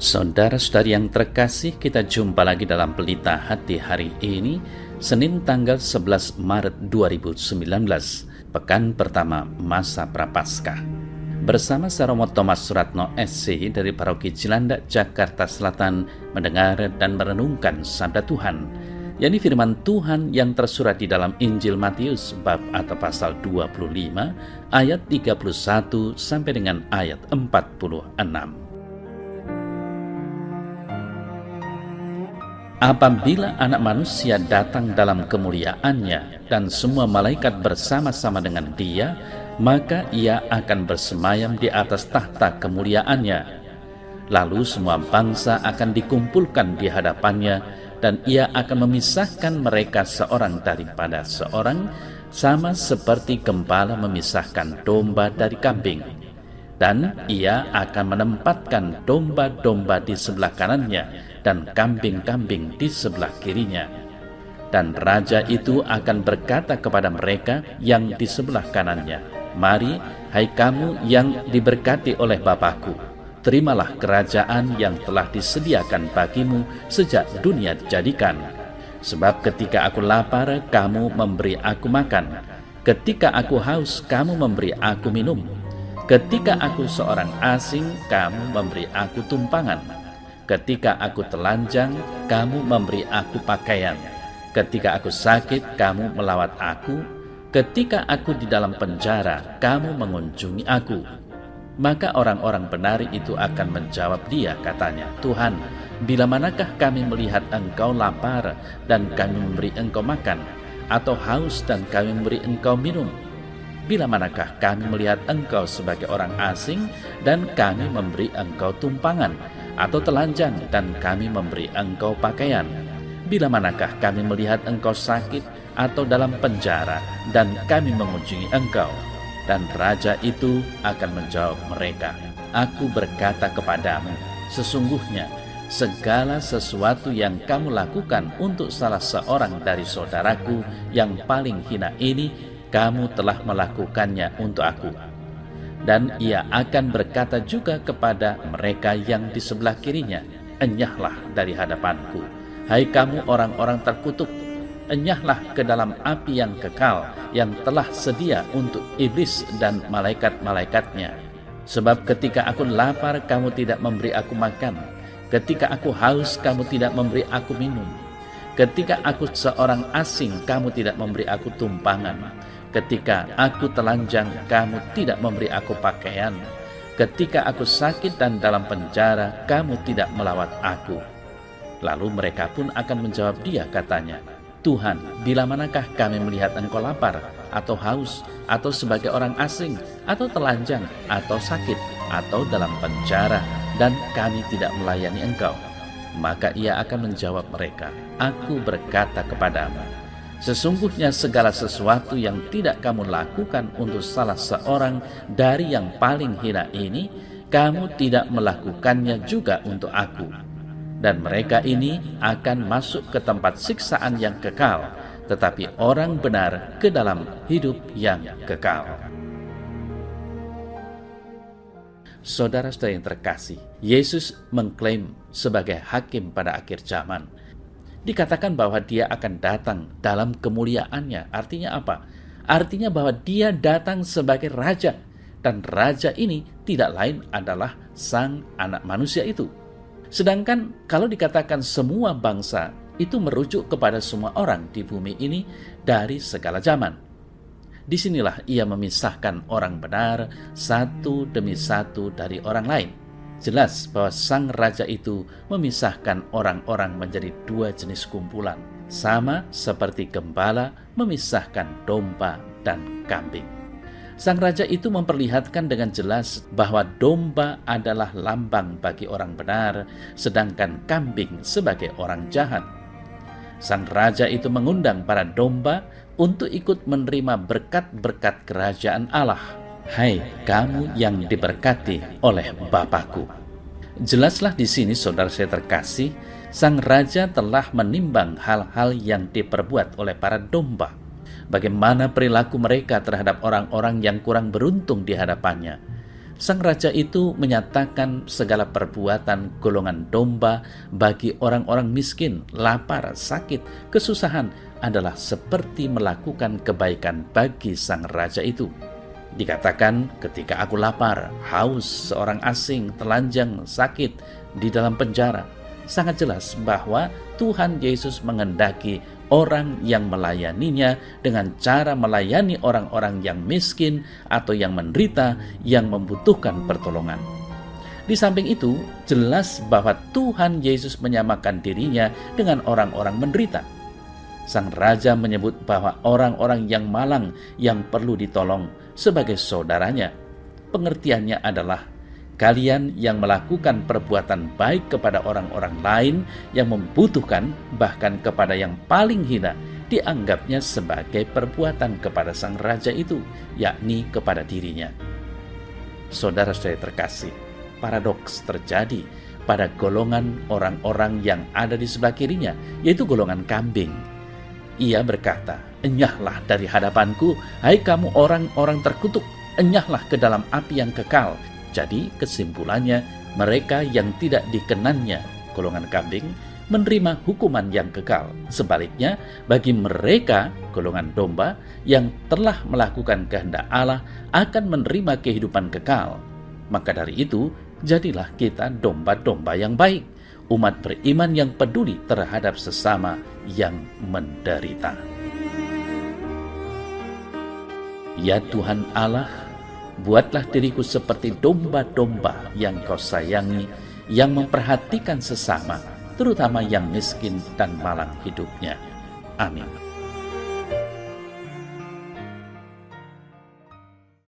Saudara-saudari yang terkasih, kita jumpa lagi dalam Pelita Hati hari ini, Senin tanggal 11 Maret 2019, pekan pertama masa Prapaskah. Bersama Saromo Thomas Suratno SC dari Paroki Cilandak, Jakarta Selatan, mendengar dan merenungkan sabda Tuhan, yakni firman Tuhan yang tersurat di dalam Injil Matius bab atau pasal 25 ayat 31 sampai dengan ayat 46. Apabila Anak Manusia datang dalam kemuliaannya dan semua malaikat bersama-sama dengan Dia, maka Ia akan bersemayam di atas tahta kemuliaannya. Lalu semua bangsa akan dikumpulkan di hadapannya, dan Ia akan memisahkan mereka seorang daripada seorang, sama seperti gembala memisahkan domba dari kambing. Dan Ia akan menempatkan domba-domba di sebelah kanannya dan kambing-kambing di sebelah kirinya. Dan Raja itu akan berkata kepada mereka yang di sebelah kanannya, "Mari, hai kamu yang diberkati oleh Bapa-Ku, terimalah kerajaan yang telah disediakan bagimu sejak dunia dijadikan. Sebab ketika aku lapar, kamu memberi aku makan. Ketika aku haus, kamu memberi aku minum. Ketika aku seorang asing, kamu memberi aku tumpangan. Ketika aku telanjang, kamu memberi aku pakaian. Ketika aku sakit, kamu melawat aku. Ketika aku di dalam penjara, kamu mengunjungi aku." Maka orang-orang benar itu akan menjawab Dia, katanya, "Tuhan, bila manakah kami melihat Engkau lapar dan kami memberi Engkau makan, atau haus dan kami memberi Engkau minum? Bila manakah kami melihat Engkau sebagai orang asing dan kami memberi Engkau tumpangan, atau telanjang dan kami memberi Engkau pakaian? Bila manakah kami melihat Engkau sakit atau dalam penjara dan kami mengunjungi Engkau?" Dan Raja itu akan menjawab mereka, "Aku berkata kepadamu, sesungguhnya segala sesuatu yang kamu lakukan untuk salah seorang dari saudaraku yang paling hina ini, kamu telah melakukannya untuk aku." Dan Ia akan berkata juga kepada mereka yang di sebelah kirinya, "Enyahlah dari hadapanku, hai kamu orang-orang terkutuk, enyahlah ke dalam api yang kekal yang telah sedia untuk iblis dan malaikat-malaikatnya. Sebab ketika aku lapar, kamu tidak memberi aku makan. Ketika aku haus, kamu tidak memberi aku minum. Ketika aku seorang asing, kamu tidak memberi aku tumpangan. Ketika aku telanjang, kamu tidak memberi aku pakaian. Ketika aku sakit dan dalam penjara, kamu tidak melawat aku." Lalu mereka pun akan menjawab Dia, katanya, "Tuhan, bila manakah kami melihat Engkau lapar, atau haus, atau sebagai orang asing, atau telanjang, atau sakit, atau dalam penjara, dan kami tidak melayani Engkau?" Maka Ia akan menjawab mereka, "Aku berkata kepadamu, sesungguhnya segala sesuatu yang tidak kamu lakukan untuk salah seorang dari yang paling hina ini, kamu tidak melakukannya juga untuk aku." Dan mereka ini akan masuk ke tempat siksaan yang kekal, tetapi orang benar ke dalam hidup yang kekal. Saudara-saudara yang terkasih, Yesus mengklaim sebagai hakim pada akhir zaman. Dikatakan bahwa Dia akan datang dalam kemuliaannya. Artinya apa? Artinya bahwa Dia datang sebagai Raja, dan Raja ini tidak lain adalah Sang Anak Manusia itu. Sedangkan kalau dikatakan semua bangsa, itu merujuk kepada semua orang di bumi ini dari segala zaman. Disinilah Ia memisahkan orang benar satu demi satu dari orang lain. Jelas bahwa Sang Raja itu memisahkan orang-orang menjadi dua jenis kumpulan, sama seperti gembala memisahkan domba dan kambing. Sang Raja itu memperlihatkan dengan jelas bahwa domba adalah lambang bagi orang benar, sedangkan kambing sebagai orang jahat. Sang Raja itu mengundang para domba untuk ikut menerima berkat-berkat kerajaan Allah. "Hai kamu yang diberkati oleh Bapa-Ku." Jelaslah di sini, saudara saya terkasih, Sang Raja telah menimbang hal-hal yang diperbuat oleh para domba. Bagaimana perilaku mereka terhadap orang-orang yang kurang beruntung di hadapannya. Sang raja itu menyatakan segala perbuatan golongan domba bagi orang-orang miskin, lapar, sakit, kesusahan adalah seperti melakukan kebaikan bagi sang raja itu. Dikatakan, ketika aku lapar, haus, seorang asing, telanjang, sakit, di dalam penjara. Sangat jelas bahwa Tuhan Yesus menghendaki orang yang melayaninya dengan cara melayani orang-orang yang miskin atau yang menderita, yang membutuhkan pertolongan. Di samping itu, jelas bahwa Tuhan Yesus menyamakan dirinya dengan orang-orang menderita. Sang raja menyebut bahwa orang-orang yang malang yang perlu ditolong sebagai saudaranya. Pengertiannya adalah, kalian yang melakukan perbuatan baik kepada orang-orang lain yang membutuhkan, bahkan kepada yang paling hina, dianggapnya sebagai perbuatan kepada sang raja itu, yakni kepada dirinya. Saudara-saudara terkasih, paradoks terjadi pada golongan orang-orang yang ada di sebelah kirinya, yaitu golongan kambing. Ia berkata, "Enyahlah dari hadapanku, hai kamu orang-orang terkutuk, enyahlah ke dalam api yang kekal." Jadi kesimpulannya, mereka yang tidak dikenannya, golongan kambing, menerima hukuman yang kekal. Sebaliknya, bagi mereka, golongan domba, yang telah melakukan kehendak Allah akan menerima kehidupan kekal. Maka dari itu, jadilah kita domba-domba yang baik, umat beriman yang peduli terhadap sesama yang menderita. Ya Tuhan Allah, buatlah diriku seperti domba-domba yang Kau sayangi, yang memperhatikan sesama, terutama yang miskin dan malang hidupnya. Amin.